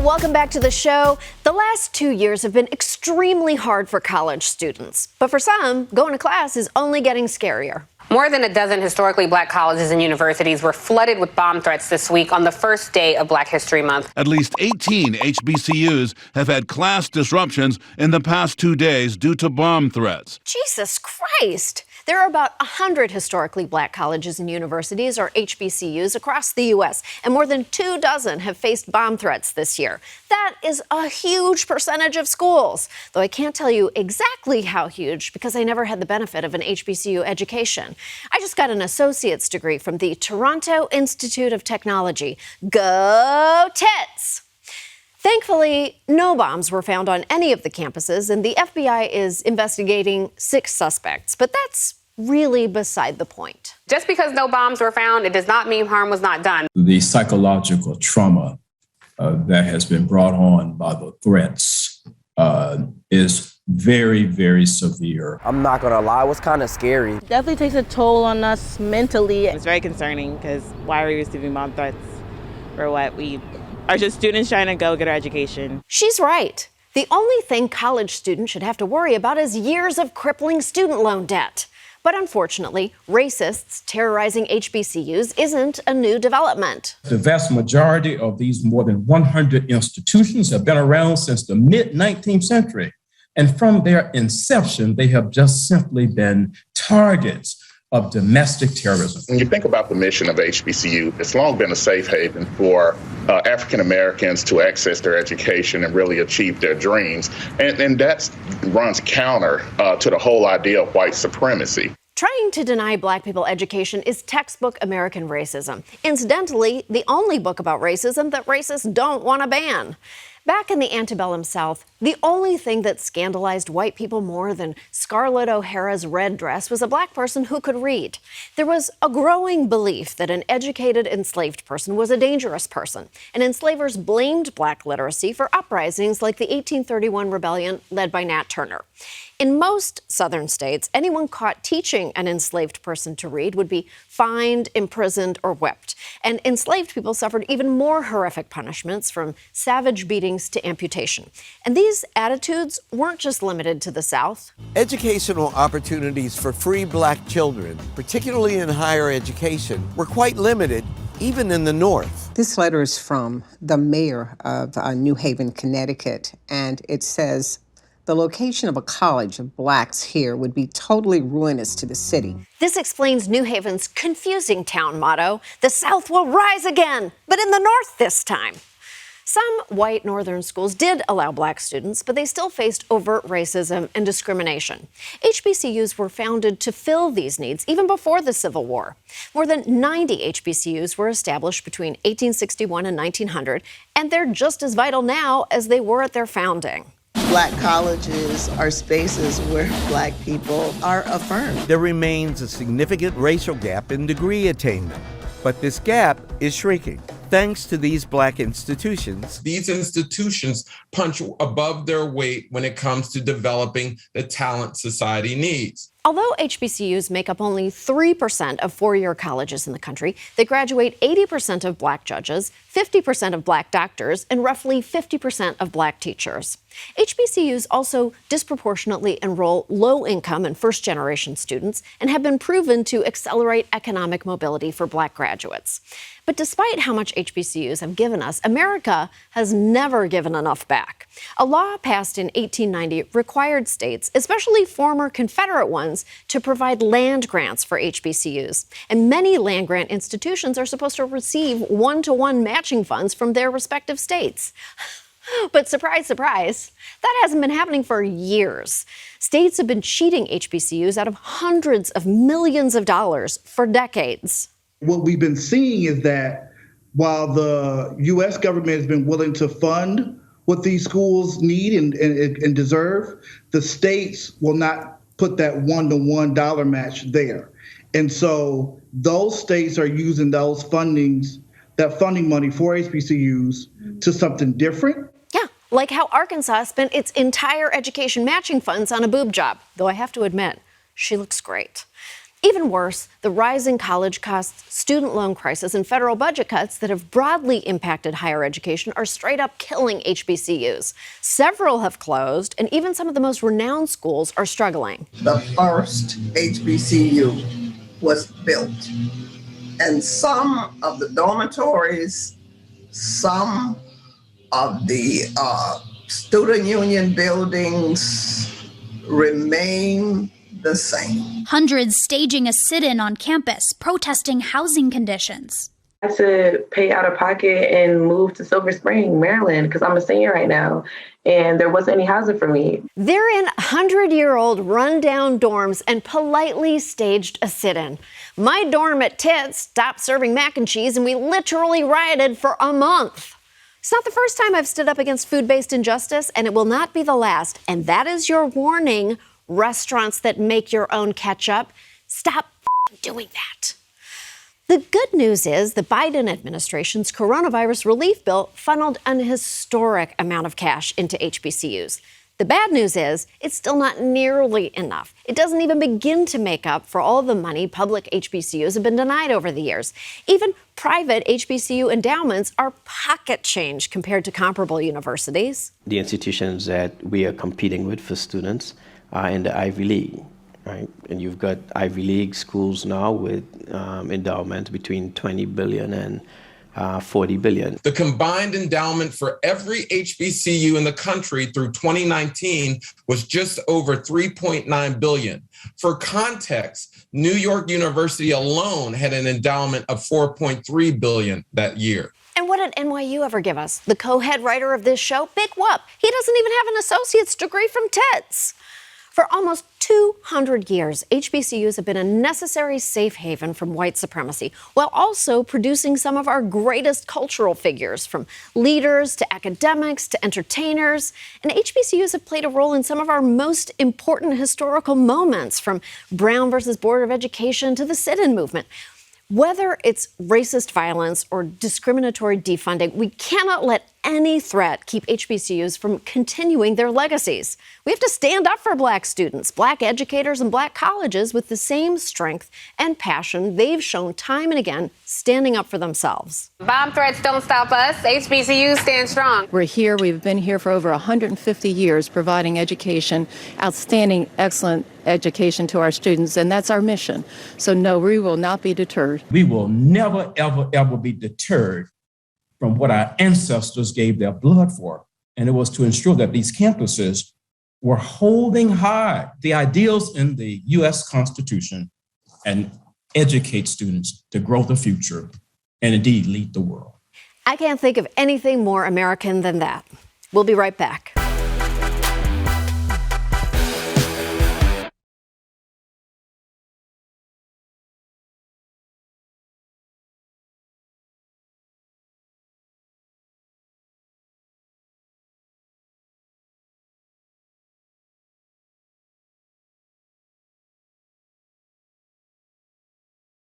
welcome back to the show. The last 2 years have been extremely hard for college students. But for some, going to class is only getting scarier. More than a dozen historically black colleges and universities were flooded with bomb threats this week on the first day of Black History Month. At least 18 HBCUs have had class disruptions in the past 2 days due to bomb threats. Jesus Christ! There are about 100 historically black colleges and universities, or HBCUs, across the U.S., and more than 24 have faced bomb threats this year. That is a huge percentage of schools, though I can't tell you exactly how huge because I never had the benefit of an HBCU education. I just got an associate's degree from the Toronto Institute of Technology. Go Tits! Thankfully, no bombs were found on any of the campuses, and the FBI is investigating 6 suspects. But that's really beside the point. Just because no bombs were found, it does not mean harm was not done. The psychological trauma that has been brought on by the threats is very, very severe. I'm not gonna lie, it was kind of scary. Definitely takes a toll on us mentally. It's very concerning because why are we receiving bomb threats for what? We are just students trying to go get our education. She's right. The only thing college students should have to worry about is years of crippling student loan debt. But unfortunately, racists terrorizing HBCUs isn't a new development. The vast majority of these more than 100 institutions have been around since the mid-19th century. And from their inception, they have just simply been targets of domestic terrorism. When you think about the mission of HBCU, it's long been a safe haven for African Americans to access their education and really achieve their dreams. And that runs counter to the whole idea of white supremacy. Trying to deny black people education is textbook American racism. Incidentally, the only book about racism that racists don't want to ban. Back in the antebellum South, the only thing that scandalized white people more than Scarlett O'Hara's red dress was a black person who could read. There was a growing belief that an educated enslaved person was a dangerous person, and enslavers blamed black literacy for uprisings like the 1831 rebellion led by Nat Turner. In most southern states, anyone caught teaching an enslaved person to read would be fined, imprisoned, or whipped. And enslaved people suffered even more horrific punishments, from savage beatings to amputation. And these attitudes weren't just limited to the South. Educational opportunities for free black children, particularly in higher education, were quite limited, even in the North. This letter is from the mayor of New Haven, Connecticut, and it says, the location of a college of blacks here would be totally ruinous to the city. This explains New Haven's confusing town motto, the South will rise again, but in the North this time. Some white northern schools did allow black students, but they still faced overt racism and discrimination. HBCUs were founded to fill these needs even before the Civil War. More than 90 HBCUs were established between 1861 and 1900, and they're just as vital now as they were at their founding. Black colleges are spaces where black people are affirmed. There remains a significant racial gap in degree attainment, but this gap is shrinking thanks to these black institutions. These institutions punch above their weight when it comes to developing the talent society needs. Although HBCUs make up only 3% of four-year colleges in the country, they graduate 80% of black judges, 50% of black doctors, and roughly 50% of black teachers. HBCUs also disproportionately enroll low-income and first-generation students and have been proven to accelerate economic mobility for black graduates. But despite how much HBCUs have given us, America has never given enough back. A law passed in 1890 required states, especially former Confederate ones, to provide land grants for HBCUs. And many land grant institutions are supposed to receive one-to-one matching funds from their respective states. But surprise, surprise, that hasn't been happening for years. States have been cheating HBCUs out of hundreds of millions of dollars for decades. What we've been seeing is that while the U.S. government has been willing to fund what these schools need and deserve, the states will not put that one-to-one dollar match there. And so those states are using those funding money for HBCUs to something different. Yeah, like how Arkansas spent its entire education matching funds on a boob job, though I have to admit, she looks great. Even worse, the rising college costs, student loan crisis, and federal budget cuts that have broadly impacted higher education are straight up killing HBCUs. Several have closed, and even some of the most renowned schools are struggling. The first HBCU was built, and some of the dormitories, some of the student union buildings remain the same. Hundreds staging a sit-in on campus, protesting housing conditions. I had to pay out of pocket and move to Silver Spring, Maryland, because I'm a senior right now, and there wasn't any housing for me. They're in 100-year-old rundown dorms and politely staged a sit-in. My dorm at Tits stopped serving mac and cheese, and we literally rioted for a month. It's not the first time I've stood up against food-based injustice, and it will not be the last. And that is your warning, restaurants that make your own ketchup. Stop doing that. The good news is the Biden administration's coronavirus relief bill funneled an historic amount of cash into HBCUs. The bad news is it's still not nearly enough. It doesn't even begin to make up for all the money public HBCUs have been denied over the years. Even private HBCU endowments are pocket change compared to comparable universities. The institutions that we are competing with for students are in the Ivy League, right? And you've got Ivy League schools now with endowments between $20 billion and $40 billion. The combined endowment for every HBCU in the country through 2019 was just over $3.9 billion. For context, New York University alone had an endowment of $4.3 billion that year. And what did NYU ever give us? The co-head writer of this show, Big Whoop. He doesn't even have an associate's degree from Tits. For almost 200 years, HBCUs have been a necessary safe haven from white supremacy, while also producing some of our greatest cultural figures, from leaders to academics to entertainers. And HBCUs have played a role in some of our most important historical moments, from Brown versus Board of Education to the sit-in movement. Whether it's racist violence or discriminatory defunding, we cannot let any threat keep HBCUs from continuing their legacies. We have to stand up for Black students, Black educators, and Black colleges with the same strength and passion they've shown time and again, standing up for themselves. Bomb threats don't stop us. HBCUs stand strong. We're here. We've been here for over 150 years providing education, outstanding, excellent education to our students, and that's our mission. So no, we will not be deterred. We will never, ever, ever be deterred from what our ancestors gave their blood for. And it was to ensure that these campuses were holding high the ideals in the U.S. Constitution and educate students to grow the future and indeed lead the world. I can't think of anything more American than that. We'll be right back.